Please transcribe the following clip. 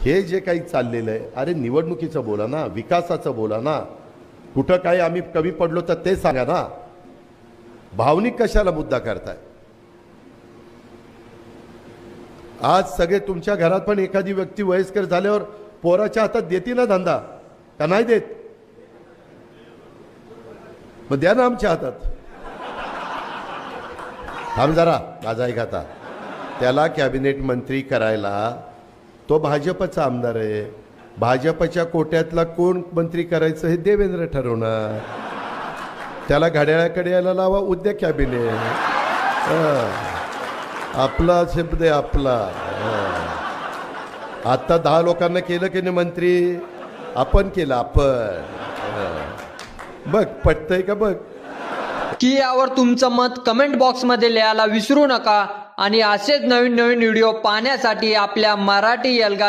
हे जे काही चाललेलं आहे, अरे निवडणुकीचं बोला ना, विकासाचं बोला ना, कुठं काही आम्ही कमी पडलो तर ते सांगा ना. भावनिक कशाला मुद्दा करताय? आज सगळे तुमच्या घरात पण एखादी व्यक्ती वयस्कर झाल्यावर पोराच्या हातात देते ना धंदा, का नाही देत? मग द्या ना आमच्या हातात. थांब जरा, माझा ऐक आता. त्याला कॅबिनेट मंत्री करायला तो भाजपचा आमदार आहे. भाजपच्या कोट्यातला कोण मंत्री करायचं हे देवेंद्र ठरवणार. त्याला घड्याळाकडे यायला लावा, उद्या कॅबिनेट. आपला शब्द आहे आपला. आता 10 लोकांना केलं की नाही मंत्री? आपण केलं आपण. बघ पटतंय का बघ. की यावर तुमचं मत कमेंट बॉक्समध्ये लिहायला विसरू नका आणि असेच नवीन नवीन व्हिडिओ पाहण्यासाठी आपल्या मराठी एल्गा